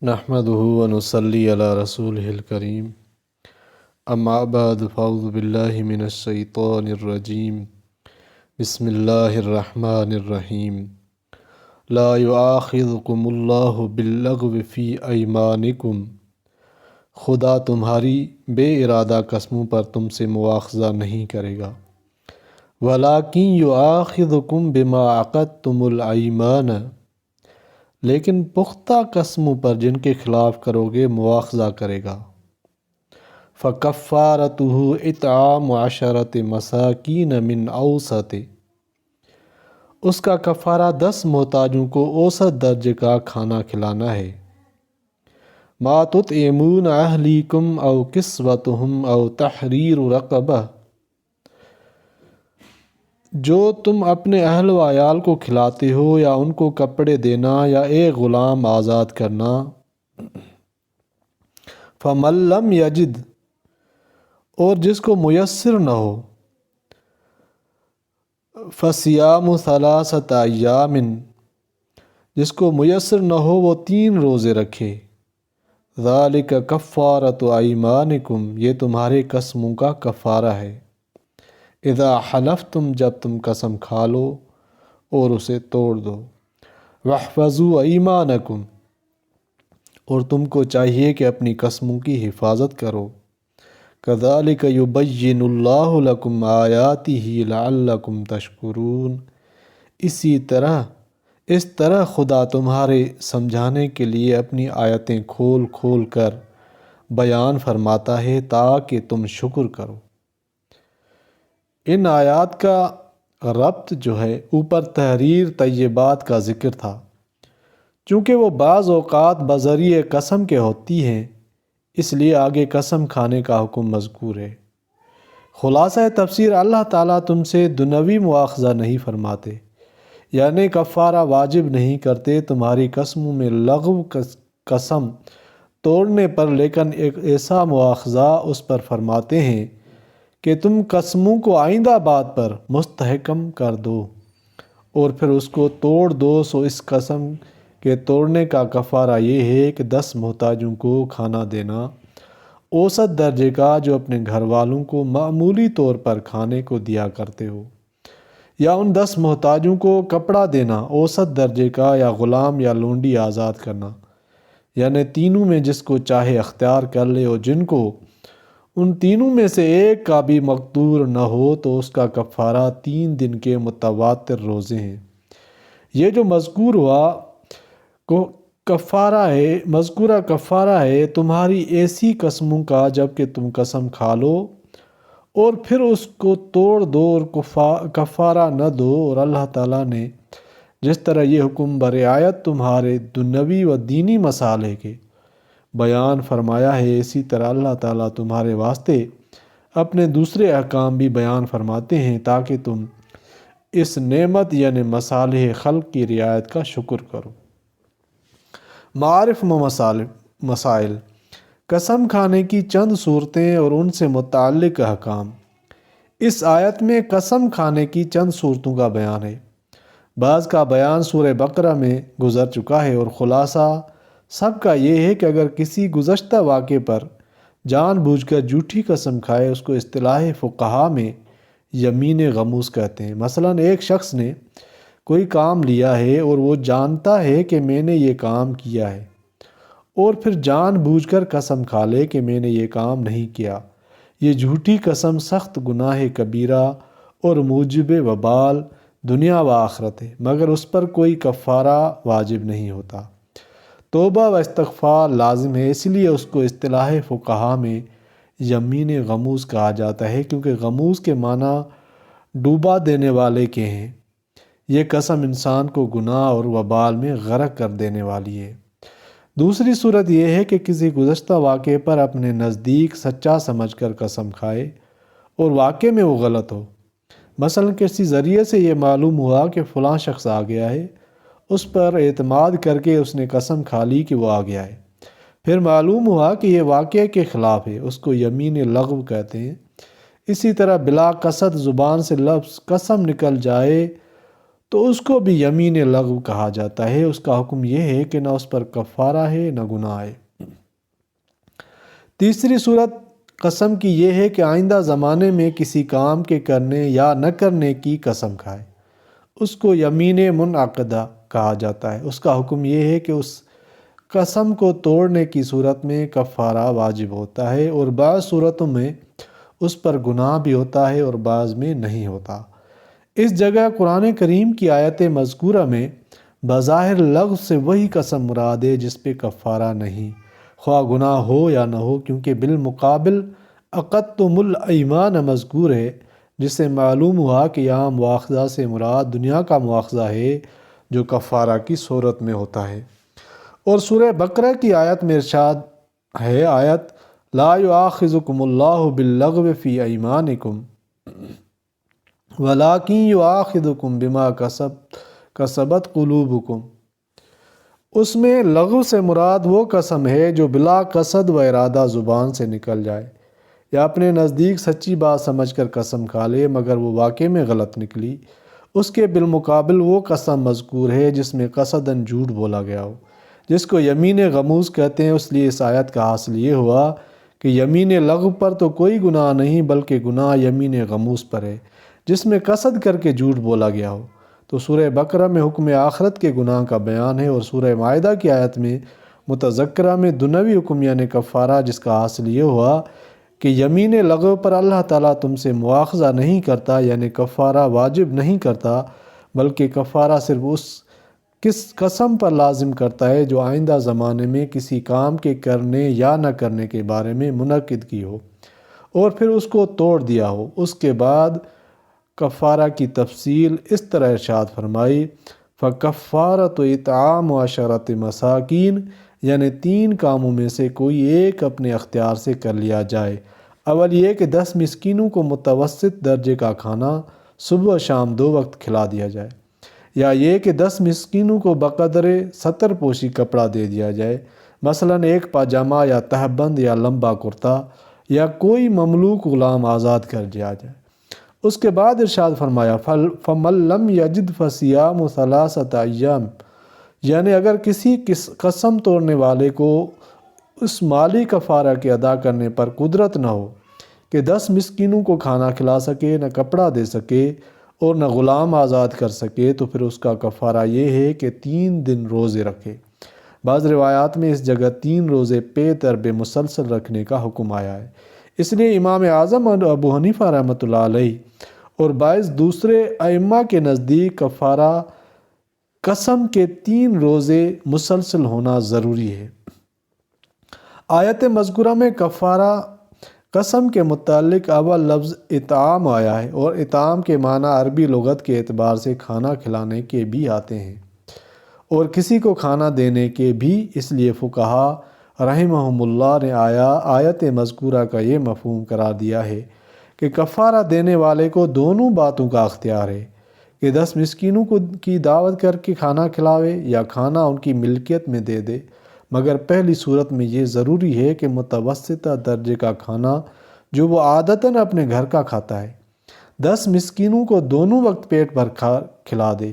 نحمده ونصلي على رسوله الكريم اما بعد فاعوذ بالله من الشيطان الرجيم بسم الله الرحمن الرحيم لا يؤاخذكم الله باللغو في ايمانكم، خدا تمہاری بے ارادہ قسموں پر تم سے مواخذہ نہیں کرے گا، وَلَكِنْ يُؤَاخِذُكُمْ بِمَا عَقَدْتُمُ الْأَيْمَانَ، لیکن پختہ قسموں پر جن کے خلاف کرو گے مواخذہ کرے گا۔ فَكَفَّارَتُهُ إِطْعَامُ عَشَرَةِ مَسَاكِينَ مِنْ أَوْسَطِ، اس کا کفارہ 10 محتاجوں کو اوسط درجے کا کھانا کھلانا ہے۔ مَا تُطْعِمُونَ أَهْلِيكُمْ أَوْ كِسْوَتُهُمْ أَوْ تَحْرِيرُ رَقَبَةٍ، جو تم اپنے اہل و عیال کو کھلاتے ہو یا ان کو کپڑے دینا یا ایک غلام آزاد کرنا۔ فَمَن لَّمْ يَجِدْ، اور جس کو میسر نہ ہو، فَصِيَامُ ثَلَاثَةِ أَيَّامٍ، جس کو میسر نہ ہو وہ 3 روزے رکھے۔ ذَلِكَ كَفَّارَةُ أَيْمَانِكُمْ، یہ تمہارے قسموں کا کفارہ ہے۔ اذا حلفتم، جب تم قسم کھا لو اور اسے توڑ دو۔ واحفظوا ایمانکم، اور تم کو چاہیے کہ اپنی قسموں کی حفاظت کرو۔ کذالک یبین اللہ لکم آیاتہ لعلکم تشکرون، اس طرح خدا تمہارے سمجھانے کے لیے اپنی آیتیں کھول کھول کر بیان فرماتا ہے تاکہ تم شکر کرو۔ ان آیات کا ربط جو ہے اوپر تحریر طیبات کا ذکر تھا، چونکہ وہ بعض اوقات بذریعہ قسم کے ہوتی ہیں، اس لیے آگے قسم کھانے کا حکم مذکور ہے۔ خلاصہ تفسیر، اللہ تعالیٰ تم سے دنیوی مواخذہ نہیں فرماتے، یعنی کفارہ واجب نہیں کرتے تمہاری قسموں میں لغو قسم توڑنے پر، لیکن ایک ایسا مواخذہ اس پر فرماتے ہیں کہ تم قسموں کو آئندہ بات پر مستحکم کر دو اور پھر اس کو توڑ دو۔ سو اس قسم کے توڑنے کا کفارہ یہ ہے کہ 10 محتاجوں کو کھانا دینا اوسط درجے کا، جو اپنے گھر والوں کو معمولی طور پر کھانے کو دیا کرتے ہو، یا ان 10 محتاجوں کو کپڑا دینا اوسط درجے کا، یا غلام یا لونڈی آزاد کرنا، یعنی تینوں میں جس کو چاہے اختیار کر لے، اور جن کو ان تینوں میں سے ایک کا بھی مقدور نہ ہو تو اس کا کفارہ 3 دن کے متواتر روزے ہیں۔ یہ جو مذکور ہوا مذکورہ کفارہ ہے تمہاری ایسی قسموں کا جب کہ تم قسم کھا لو اور پھر اس کو توڑ دو اور کفارہ نہ دو، اور اللہ تعالیٰ نے جس طرح یہ حکم برعایت تمہارے دنیوی و دینی مصالح کے بیان فرمایا ہے، اسی طرح اللہ تعالیٰ تمہارے واسطے اپنے دوسرے احکام بھی بیان فرماتے ہیں تاکہ تم اس نعمت یعنی مصالح خلق کی رعایت کا شکر کرو۔ معارف و مسائل، قسم کھانے کی چند صورتیں اور ان سے متعلق احکام۔ اس آیت میں قسم کھانے کی چند صورتوں کا بیان ہے۔ بعض کا بیان سورہ بقرہ میں گزر چکا ہے، اور خلاصہ سب کا یہ ہے کہ اگر کسی گزشتہ واقعے پر جان بوجھ کر جھوٹی قسم کھائے، اس کو اصطلاح فقہا میں یمین غموس کہتے ہیں۔ مثلا ایک شخص نے کوئی کام لیا ہے اور وہ جانتا ہے کہ میں نے یہ کام کیا ہے، اور پھر جان بوجھ کر قسم کھا لے کہ میں نے یہ کام نہیں کیا، یہ جھوٹی قسم سخت گناہ کبیرہ اور موجب وبال دنیا و آخرت ہے، مگر اس پر کوئی کفارہ واجب نہیں ہوتا۔ توبہ و استغفار لازم ہے، اس لیے اس کو اصطلاح فقہا میں یمین غموس کہا جاتا ہے، کیونکہ غموس کے معنی ڈوبا دینے والے کے ہیں۔ یہ قسم انسان کو گناہ اور وبال میں غرق کر دینے والی ہے۔ دوسری صورت یہ ہے کہ کسی گزشتہ واقعے پر اپنے نزدیک سچا سمجھ کر قسم کھائے اور واقعے میں وہ غلط ہو۔ مثلا کسی ذریعے سے یہ معلوم ہوا کہ فلاں شخص آ گیا ہے، اس پر اعتماد کر کے اس نے قسم کھا لی کہ وہ آ گیا ہے، پھر معلوم ہوا کہ یہ واقعے کے خلاف ہے، اس کو یمین لغو کہتے ہیں۔ اسی طرح بلا قصد زبان سے لفظ قسم نکل جائے تو اس کو بھی یمین لغو کہا جاتا ہے۔ اس کا حکم یہ ہے کہ نہ اس پر کفارہ ہے نہ گناہ ہے۔ تیسری صورت قسم کی یہ ہے کہ آئندہ زمانے میں کسی کام کے کرنے یا نہ کرنے کی قسم کھائے، اس کو یمین منعقدہ کہا جاتا ہے۔ اس کا حکم یہ ہے کہ اس قسم کو توڑنے کی صورت میں کفارہ واجب ہوتا ہے، اور بعض صورتوں میں اس پر گناہ بھی ہوتا ہے اور بعض میں نہیں ہوتا۔ اس جگہ قرآن کریم کی آیت مذکورہ میں بظاہر لغو سے وہی قسم مراد ہے جس پہ کفارہ نہیں، خواہ گناہ ہو یا نہ ہو، کیونکہ بالمقابل اقدتم الایمان مذکور ہے، جس سے معلوم ہوا کہ یہاں مواخذہ سے مراد دنیا کا مواخذہ ہے جو کفارہ کی صورت میں ہوتا ہے۔ اور سورہ بقرہ کی آیت میں ارشاد ہے، آیت لا یؤاخذکم اللہ باللغو فی ایمانکم وَلَٰكِن يُؤَاخِذُكُم بِمَا كَسَبَتْ قُلُوبُكُم۔ اس میں لغو سے مراد وہ قسم ہے جو بلا قصد و ارادہ زبان سے نکل جائے، یا اپنے نزدیک سچی بات سمجھ کر قسم کھا لے مگر وہ واقع میں غلط نکلی۔ اس کے بالمقابل وہ قسم مذکور ہے جس میں قصداً جھوٹ بولا گیا ہو، جس کو یمین غموس کہتے ہیں۔ اس لیے اس آیت کا حاصل یہ ہوا کہ یمین لغو پر تو کوئی گناہ نہیں، بلکہ گناہ یمین غموس پر ہے جس میں قصد کر کے جھوٹ بولا گیا ہو۔ تو سورہ بقرہ میں حکم آخرت کے گناہ کا بیان ہے، اور سورہ مائدہ کی آیت میں متذکرہ میں دنیوی حکم یعنی کفارہ، جس کا حاصل یہ ہوا کہ یمین لغو پر اللہ تعالیٰ تم سے مواخذہ نہیں کرتا، یعنی کفارہ واجب نہیں کرتا، بلکہ کفارہ صرف اس کس قسم پر لازم کرتا ہے جو آئندہ زمانے میں کسی کام کے کرنے یا نہ کرنے کے بارے میں منعقد کی ہو اور پھر اس کو توڑ دیا ہو۔ اس کے بعد کفارہ کی تفصیل اس طرح ارشاد فرمائی، فَكَفَّارَةُ اِطْعَامُ عَشَرَةِ مَسَاکِین، یعنی 3 کاموں میں سے کوئی ایک اپنے اختیار سے کر لیا جائے۔ اول یہ کہ 10 مسکینوں کو متوسط درجے کا کھانا صبح و شام 2 وقت کھلا دیا جائے، یا یہ کہ 10 مسکینوں کو بقدر ستر پوشی کپڑا دے دیا جائے، مثلا ایک پاجامہ یا تہبند یا لمبا کرتا، یا کوئی مملوک غلام آزاد کر دیا جائے۔ اس کے بعد ارشاد فرمایا فَمَن لَّمْ يَجِدْ فَصِيَامُ ثَلَاثَةَ أَيَّامٍ، یعنی اگر کسی قسم توڑنے والے کو اس مالی کفارہ کے ادا کرنے پر قدرت نہ ہو کہ 10 مسکینوں کو کھانا کھلا سکے، نہ کپڑا دے سکے اور نہ غلام آزاد کر سکے، تو پھر اس کا کفارہ یہ ہے کہ 3 دن روزے رکھے۔ بعض روایات میں اس جگہ 3 روزے پے تربے مسلسل رکھنے کا حکم آیا ہے۔ اس لیے امام اعظم ابو حنیفہ رحمۃ اللہ علیہ اور بعض دوسرے ائمہ کے نزدیک کفارہ قسم کے 3 روزے مسلسل ہونا ضروری ہے۔ آیت مذکورہ میں کفارہ قسم کے متعلق اول لفظ اطعام آیا ہے، اور اطعام کے معنی عربی لغت کے اعتبار سے کھانا کھلانے کے بھی آتے ہیں اور کسی کو کھانا دینے کے بھی۔ اس لیے فقہا رحمہم اللہ نے آیت مذکورہ کا یہ مفہوم قرار دیا ہے کہ کفارہ دینے والے کو دونوں باتوں کا اختیار ہے کہ 10 مسکینوں کی دعوت کر کے کھانا کھلاوے یا کھانا ان کی ملکیت میں دے دے، مگر پہلی صورت میں یہ ضروری ہے کہ متوسطہ درجے کا کھانا جو وہ عادتاً اپنے گھر کا کھاتا ہے 10 مسکینوں کو دونوں وقت پیٹ بھر کھلا دے،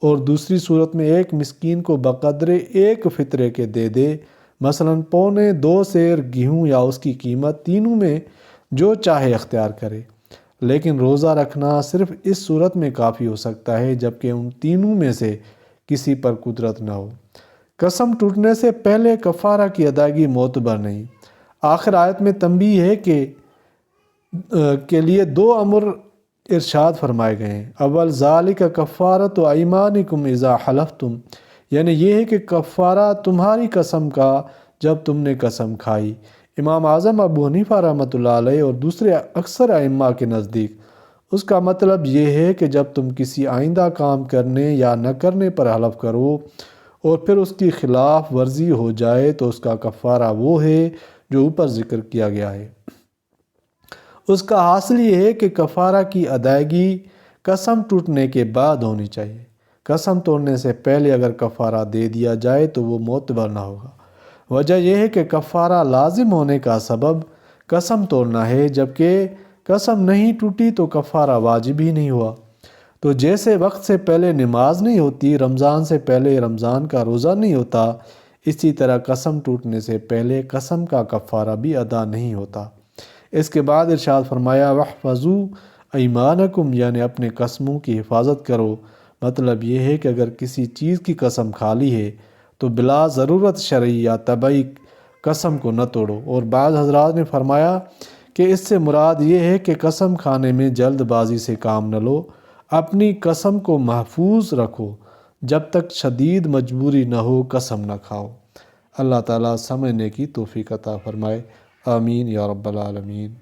اور دوسری صورت میں ایک مسکین کو بقدر ایک فطرے کے دے دے، مثلا 2.25 سیر گیہوں یا اس کی قیمت، تینوں میں جو چاہے اختیار کرے۔ لیکن روزہ رکھنا صرف اس صورت میں کافی ہو سکتا ہے جبکہ ان تینوں میں سے کسی پر قدرت نہ ہو۔ قسم ٹوٹنے سے پہلے کفارہ کی ادائیگی معتبر نہیں۔ آخر آیت میں تنبیہ ہے کہ کے لیے 2 امر ارشاد فرمائے گئے ہیں۔ اول ذالک کفارۃ ایمانکم اذا حلفتم، یعنی یہ ہے کہ کفارہ تمہاری قسم کا جب تم نے قسم کھائی۔ امام اعظم ابو حنیفہ رحمۃ اللہ علیہ اور دوسرے اکثر ائمہ کے نزدیک اس کا مطلب یہ ہے کہ جب تم کسی آئندہ کام کرنے یا نہ کرنے پر حلف کرو اور پھر اس کی خلاف ورزی ہو جائے تو اس کا کفارہ وہ ہے جو اوپر ذکر کیا گیا ہے۔ اس کا حاصل یہ ہے کہ کفارہ کی ادائیگی قسم ٹوٹنے کے بعد ہونی چاہیے۔ قسم توڑنے سے پہلے اگر کفارہ دے دیا جائے تو وہ معتبر نہ ہوگا۔ وجہ یہ ہے کہ کفارہ لازم ہونے کا سبب قسم توڑنا ہے، جبکہ قسم نہیں ٹوٹی تو کفارہ واجب ہی نہیں ہوا۔ تو جیسے وقت سے پہلے نماز نہیں ہوتی، رمضان سے پہلے رمضان کا روزہ نہیں ہوتا، اسی طرح قسم ٹوٹنے سے پہلے قسم کا کفارہ بھی ادا نہیں ہوتا۔ اس کے بعد ارشاد فرمایا وَاحْفَظُوا أَيْمَانَكُمْ، یعنی اپنے قسموں کی حفاظت کرو۔ مطلب یہ ہے کہ اگر کسی چیز کی قسم کھا لی ہے تو بلا ضرورت شرعی یا طبعی قسم کو نہ توڑو۔ اور بعض حضرات نے فرمایا کہ اس سے مراد یہ ہے کہ قسم کھانے میں جلد بازی سے کام نہ لو، اپنی قسم کو محفوظ رکھو، جب تک شدید مجبوری نہ ہو قسم نہ کھاؤ۔ اللہ تعالیٰ سمجھنے کی توفیق عطا فرمائے، آمین یا رب العالمین۔